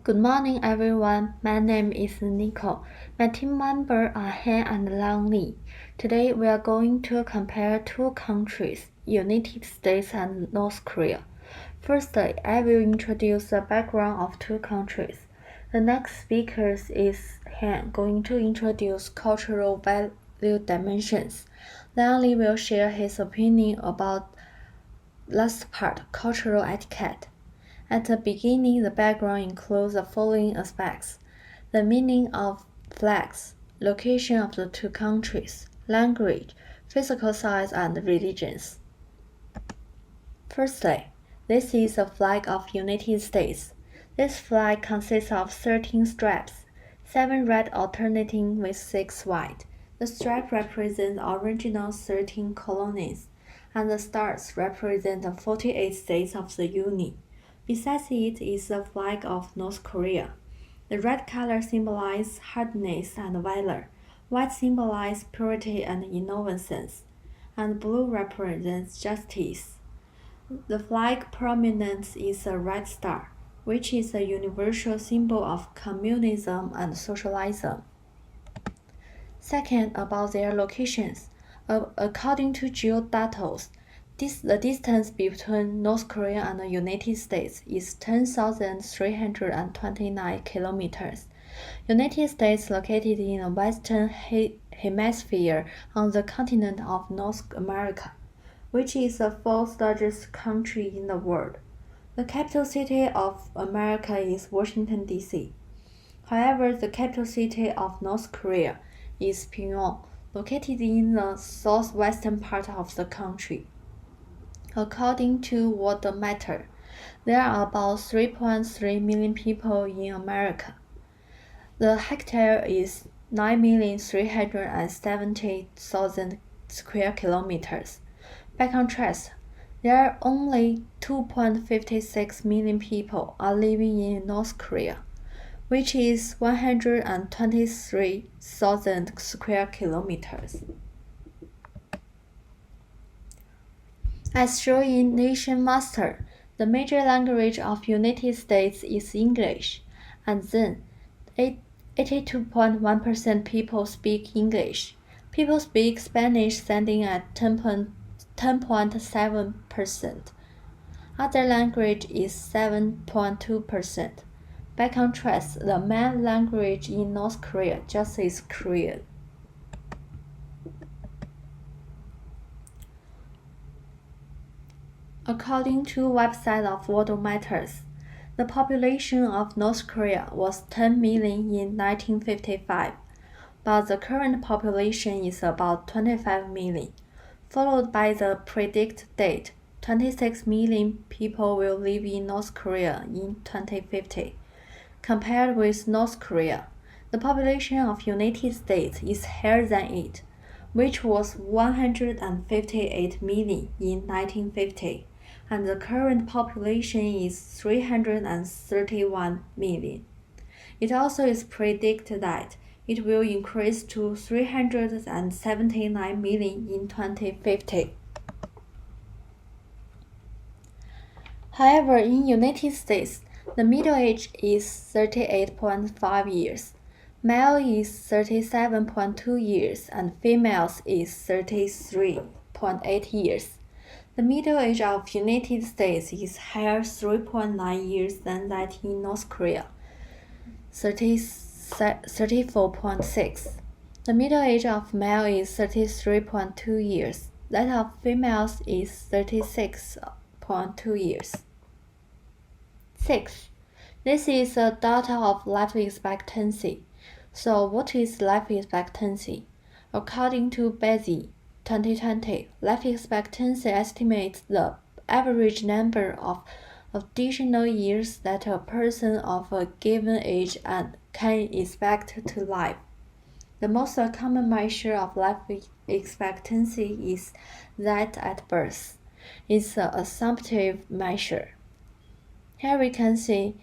Good morning, everyone. My name is Nico. My team members are Heang and Lang. Today, we are going to compare two countries, United States and North Korea. Firstly, I will introduce the background of two countries. The next speaker is Heang, going to introduce cultural value dimensions. Lang will share his opinion about last part, cultural etiquette. At the beginning, the background includes the following aspects: the meaning of flags, location of the two countries, language, physical size, and religions. Firstly, this is the flag of United States. This flag consists of 13 stripes, 7 red alternating with 6 white. The stripe represents the original 13 colonies, and the stars represent the 48 states of the Union. Besides it is the flag of North Korea. The red color symbolizes hardness and valor, white symbolizes purity and innocence, and blue represents justice. The flag prominence is a red star, which is a universal symbol of communism and socialism. Second, about their locations. According to geodatos, the distance between North Korea and the United States is 10,329 kilometers. United States located in the western hemisphere on the continent of North America, which is the fourth largest country in the world. The capital city of America is Washington, D.C. However, the capital city of North Korea is Pyongyang, located in the southwestern part of the country. According to World Matter, there are about 3.3 million people in America. The hectare is 9,370,000 square kilometers. By contrast, there are only 2.56 million people are living in North Korea, which is 123,000 square kilometers. As shown in Nation Master, the major language of United States is English, and then 82.1% people speak English. People speak Spanish standing at 10.7%. Other language is 7.2%. By contrast, the main language in North Korea just is Korean. According to website of World Matters, the population of North Korea was 10 million in 1955, but the current population is about 25 million, followed by the predicted date 26 million people will live in North Korea in 2050. Compared with North Korea, the population of United States is higher than it, which was 158 million in 1950. And the current population is 331 million. It also is predicted that it will increase to 379 million in 2050. However, in United States, the middle age is 38.5 years, male is 37.2 years, and females is 33.8 years. The middle age of United States is higher 3.9 years than that in North Korea, 34.6. The middle age of male is 33.2 years. That of females is 36.2 years. 6. This is the data of life expectancy. So what is life expectancy? According to Bezi, 2020, life expectancy estimates the average number of additional years that a person of a given age can expect to live. The most common measure of life expectancy is that at birth. It's an assumptive measure. Here we can see,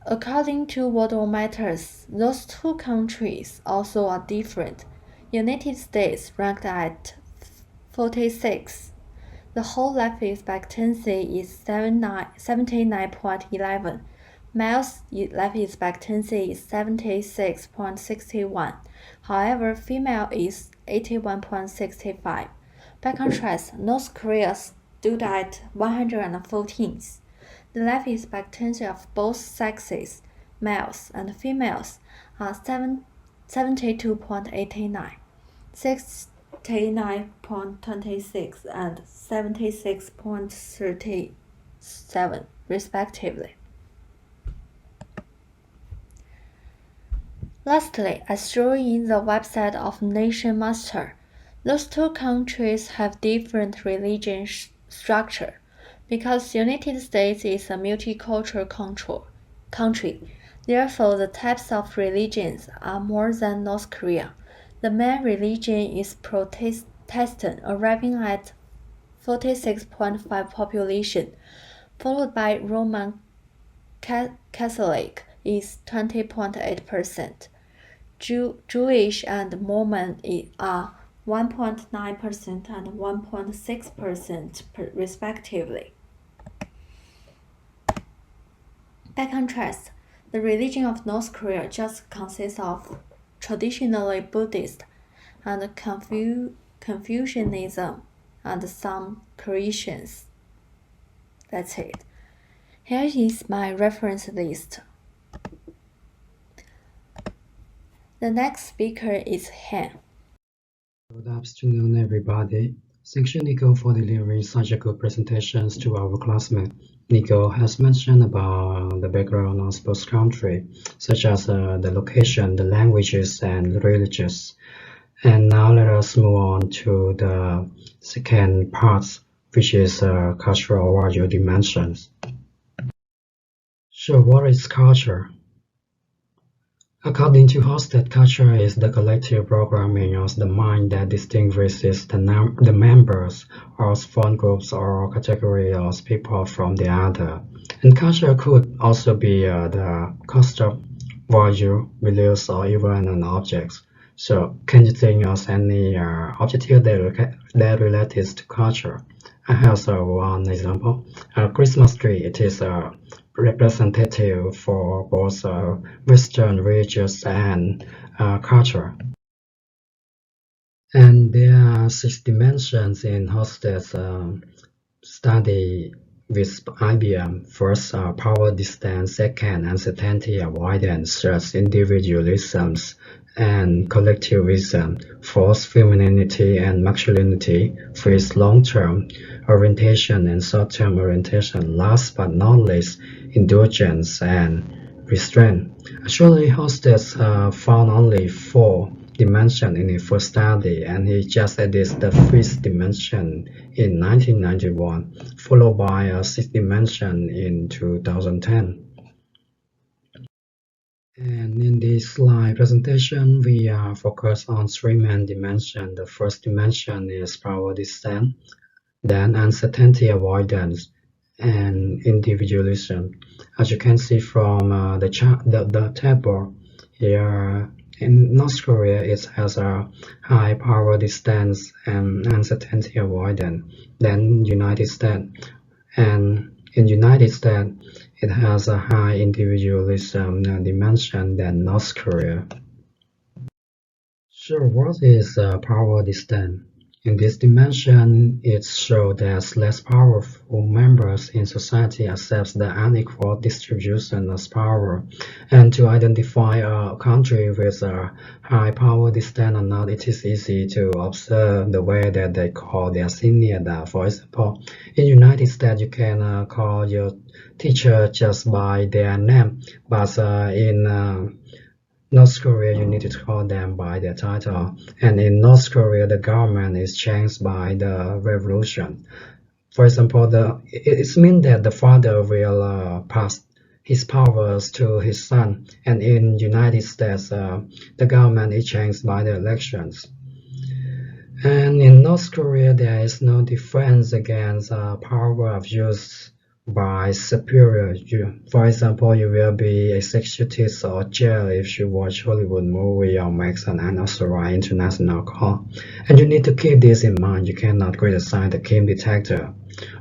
according to World Matters, those two countries also are different. United States ranked at 46. The whole life expectancy is 79.11, Males' life expectancy is 76.61. However, female is 81.65. By contrast, North Korea stood at 114. The life expectancy of both sexes, males and females, are 72.89, 69.26, and 76.37, respectively. Lastly, as shown in the website of Nation Master, those two countries have different religion structure. Because United States is a multicultural country, therefore the types of religions are more than North Korea. The main religion is Protestant, arriving at 46.5 population, followed by Roman Catholic is 20.8%. Jewish and Mormon are 1.9% and 1.6% respectively. By contrast, the religion of North Korea just consists of traditionally Buddhist and Confucianism and some Christians. That's it. Here is my reference list. The next speaker is Heang. Good afternoon, everybody. Thank you, Nico, for delivering such a good presentations to our classmate. Nico has mentioned about the background of both countries, such as the location, the languages, and religions. And now let us move on to the second part, which is cultural value dimensions. So what is culture? According to Hofstede, culture is the collective programming of the mind that distinguishes the members of one group or category of people from the other. And culture could also be the concept, value, beliefs, or even an object. So can you think of any objective that relates to culture? I have one example. A Christmas tree. It is representative for both Western religions and culture. And there are 6 dimensions in Hofstede's study with IBM. First, power distance. Second, uncertainty avoidance. Third, individualism and collectivism. Fourth, femininity and masculinity. Fifth, long-term orientation and short-term orientation. Last but not least, indulgence and restraint. Actually, Hofstede found only 4 dimensions in his first study, and he just added the 5th dimension in 1991, followed by a 6th dimension in 2010. And in this slide presentation, we are focused on 3 main dimensions. The first dimension is power distance, then uncertainty avoidance, and individualism. As you can see from the table here, in North Korea it has a high power distance and uncertainty avoidance than United States, and in United States it has a high individualism dimension than North Korea. So what is power distance? In this dimension, it shows that less powerful members in society accept the unequal distribution of power. And to identify a country with a high power distance or not, it is easy to observe the way that they call their senior. For example, in United States, you can call your teacher just by their name, but in North Korea, you need to call them by their title. And in North Korea, the government is changed by the revolution. For example, it means that the father will pass his powers to his son. And in United States, the government is changed by the elections. And in North Korea, there is no difference against power of use by superior. For example, you will be executed or jailed if you watch Hollywood movie or makes an unauthorized international call. And you need to keep this in mind. You cannot criticize the game detector.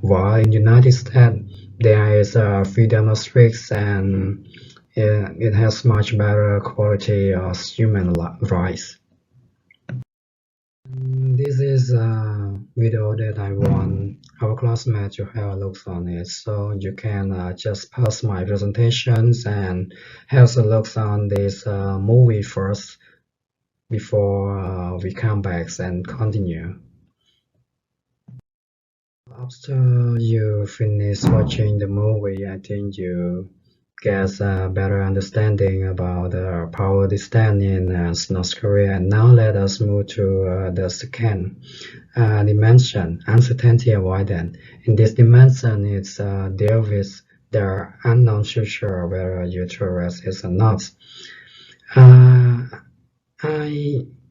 While in United States, There is freedom of speech, and it has much better quality of human rights. This is a video that I want our classmates to have a look on it, so you can just pause my presentations and have a look on this movie first before we come back and continue. After you finish watching the movie, I think you get a better understanding about the power distance in North Korea. And now let us move to the second dimension, uncertainty avoidance. In this dimension, it's deal with the unknown future, whether you're tourist or not. I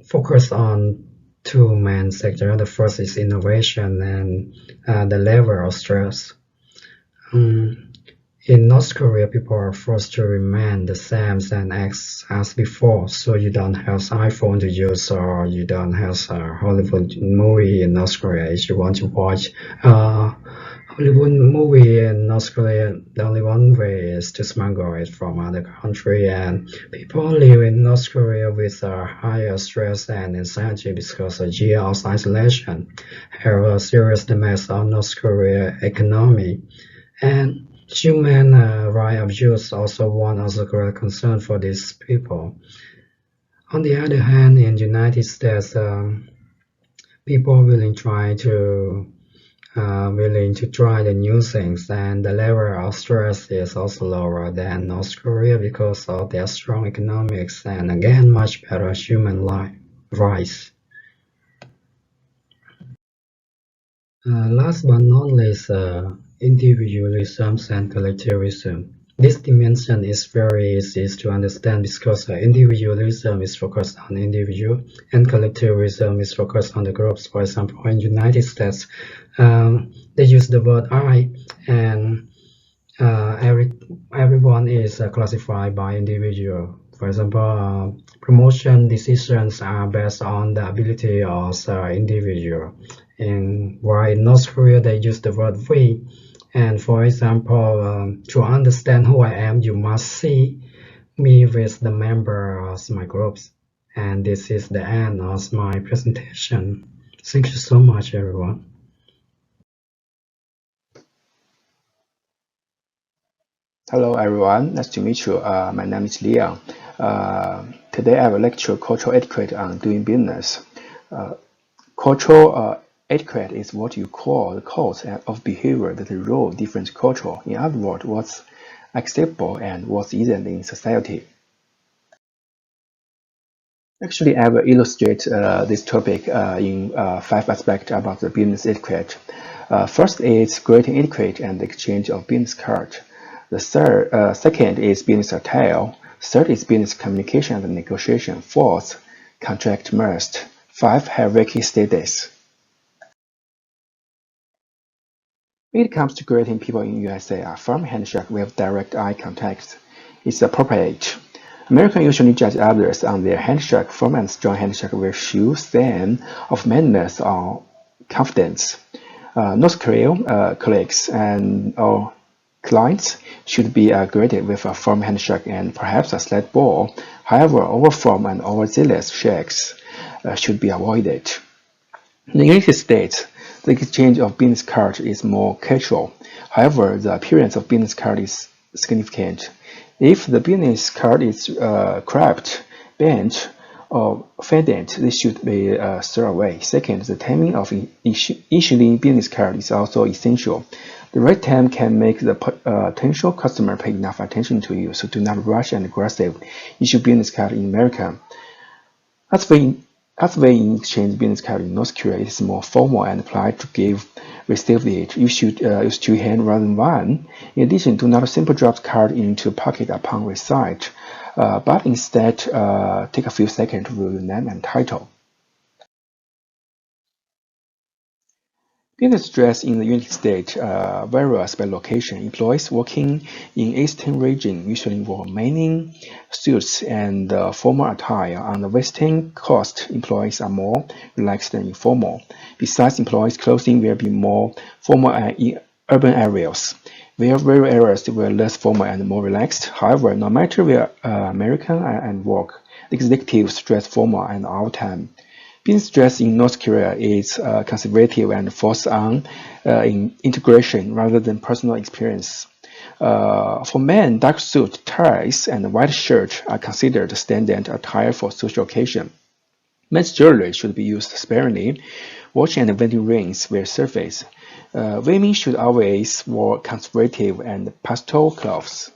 focus on two main sectors. The first is innovation and the level of stress. In North Korea, people are forced to remain the same and act as before. So you don't have iPhone to use, or you don't have a Hollywood movie in North Korea. If you want to watch a Hollywood movie in North Korea, the only one way is to smuggle it from other country. And people live in North Korea with higher stress and anxiety because of isolation have a serious damage on North Korea economy. And human rights abuse also one of the great concern for these people. On the other hand, in the United States, people willing to try the new things, and the level of stress is also lower than North Korea because of their strong economics and again much better human rights. Last but not least, individualism and collectivism. This dimension is very easy to understand because individualism is focused on individual and collectivism is focused on the groups. For example, in the United States, they use the word I, and everyone is classified by individual. For example, promotion decisions are based on the ability of the individual. And while in North Korea, they use the word we. And for example, to understand who I am, you must see me with the member of my groups. And this is the end of my presentation. Thank you so much, everyone. Hello everyone, nice to meet you. My name is Liang. Today I have a lecture cultural etiquette on doing business. Cultural etiquette is what you call the codes of behavior that rule different culture. In other words, what's acceptable and what isn't in society. Actually, I will illustrate this topic in 5 aspects about the business etiquette. First is greeting etiquette and the exchange of business cards. The second is business attire. Third is business communication and negotiation. Fourth, contract must. 5, hierarchy status. When it comes to greeting people in USA, a firm handshake with direct eye contact is appropriate. Americans usually judge others on their handshake. Firm and strong handshake will show sign of manliness or confidence. North Korean colleagues and or clients should be greeted with a firm handshake and perhaps a slight bow. However, over-firm and overzealous shakes should be avoided. In the United States, the exchange of business cards is more casual. However, the appearance of business card is significant. If the business card is cracked, bent, or faded, this should be thrown away. Second, the timing of issuing business card is also essential. The right time can make the potential customer pay enough attention to you, so do not rush and aggressive. Issue business card in America. As we exchange business card in North Korea, it is more formal and polite to receive it. You should use 2 hands rather than 1. In addition, do not simply drop the card into pocket upon receipt, but instead take a few seconds to read your name and title. Business dress in the United States varies by location. Employees working in Eastern region usually wear many suits and formal attire. On the Western Coast, employees are more relaxed and informal. Besides, employees' clothing will be more formal in urban areas. where various areas were less formal and more relaxed. However, no matter where American and work, the executives stress formal and all time. Business stress in North Korea is conservative and focused on integration rather than personal experience. For men, dark suit, ties, and white shirt are considered standard attire for social occasion. Men's jewelry should be used sparingly. Watch and wedding rings wear surface. Women should always wear conservative and pastel clothes.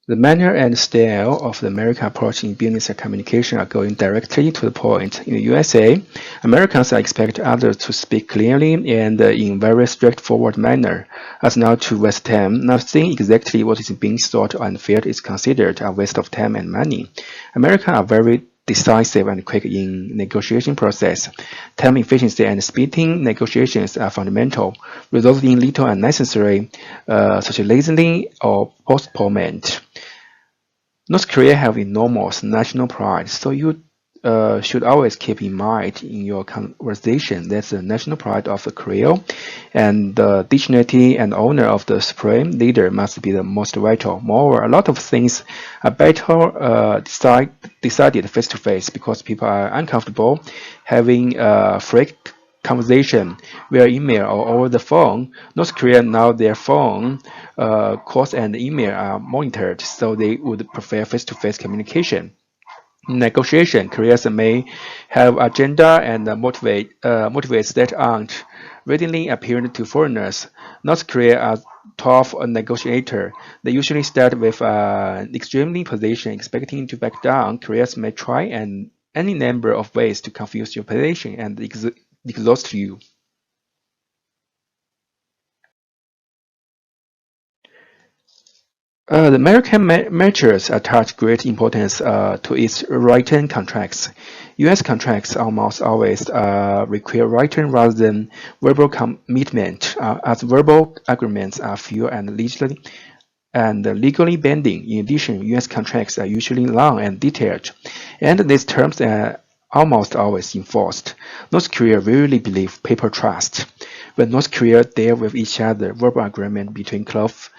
The manner and style of the American approach in business and communication are going directly to the point. In the USA, Americans expect others to speak clearly and in very straightforward manner, as not to waste time. Not saying exactly what is being thought and felt is considered a waste of time and money. Americans are very decisive and quick in negotiation process. Time efficiency and speeding negotiations are fundamental, resulting in little unnecessary, such as laziness or postponement. North Korea have enormous national pride, so you should always keep in mind in your conversation that the national pride of the Korea and the dignity and honor of the supreme leader must be the most vital. Moreover, a lot of things are better decided face to face because people are uncomfortable having frank conversation via email or over the phone. North Korea now their phone calls and email are monitored, so they would prefer face-to-face communication. In negotiation, Koreans may have agenda and motivates that aren't readily apparent to foreigners. North Korea are tough negotiator. They usually start with an extremely position, expecting to back down. Koreans may try any number of ways to confuse your position and exhaust you. The American measures attach great importance to its written contracts. U.S. contracts almost always require written rather than verbal commitment, as verbal agreements are few and legally binding. In addition, U.S. contracts are usually long and detailed, and these terms are almost always enforced. North Korea really believe paper trust. When North Korea deal with each other, verbal agreement between close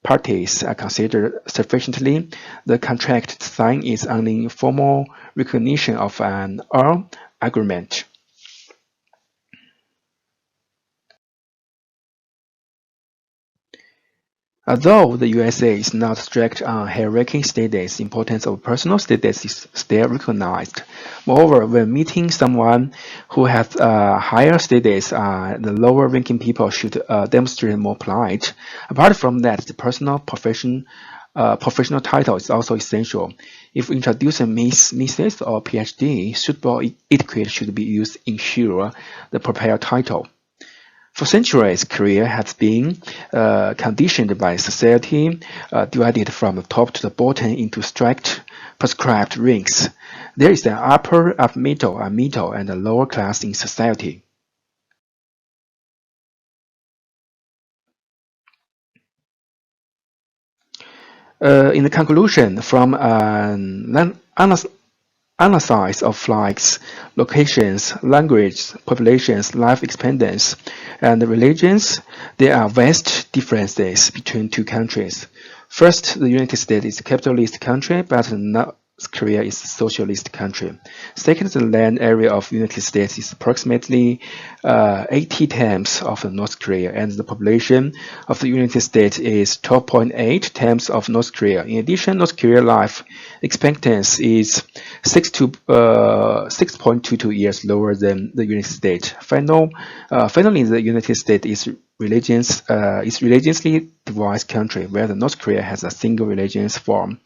parties are considered sufficiently. The contract signed is only formal recognition of an oral agreement. Although the USA is not strict on hierarchy status, the importance of personal status is still recognized. Moreover, when meeting someone who has a higher status, the lower-ranking people should demonstrate more polite. Apart from that, the professional title is also essential. If introducing Miss, Mrs. or PhD, suitable etiquette should be used to ensure the proper title. For centuries, Korea has been conditioned by society, divided from the top to the bottom into strict prescribed ranks. There is an upper, middle, and a lower class in society. In the conclusion, from an analysis of flights, locations, language, populations, life expectancy, and religions, there are vast differences between two countries. First, the United States is a capitalist country, but North Korea is a socialist country. Second, the land area of the United States is approximately 80 times of North Korea, and the population of the United States is 12.8 times of North Korea. In addition, North Korea life expectancy is 6.22 years lower than the United States. Finally, the United States is religiously divided country, where the North Korea has a single religious form.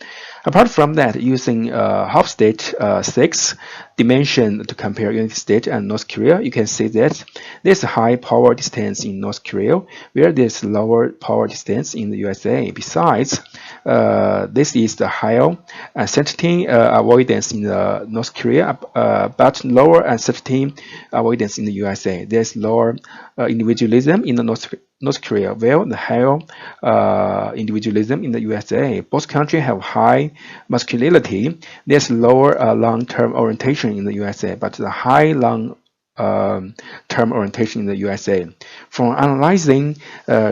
Apart from that, using half-state 6 dimension to compare United States and North Korea, you can see that there's a high power distance in North Korea, where there's lower power distance in the USA. Besides, this is the higher uncertainty avoidance in the North Korea, but lower uncertainty avoidance in the USA. There's lower individualism in the North Korea, where the higher individualism in the USA. Both countries have high masculinity. There's lower long-term orientation in the USA, but the high long term orientation in the USA. from analyzing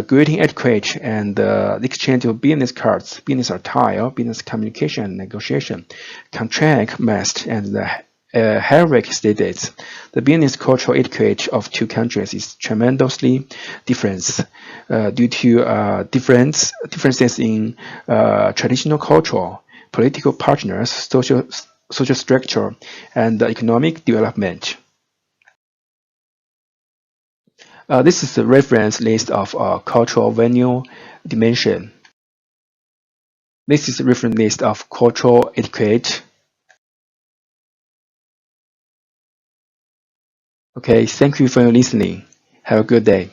greeting etiquette and the exchange of business cards, business attire, business communication and negotiation, contract must, and the hierarchy states, the business cultural etiquette of two countries is tremendously different due to differences in traditional culture, political partners, social structure, and economic development. This is a reference list of cultural venue dimension. This is a reference list of cultural etiquette. Okay, thank you for listening. Have a good day.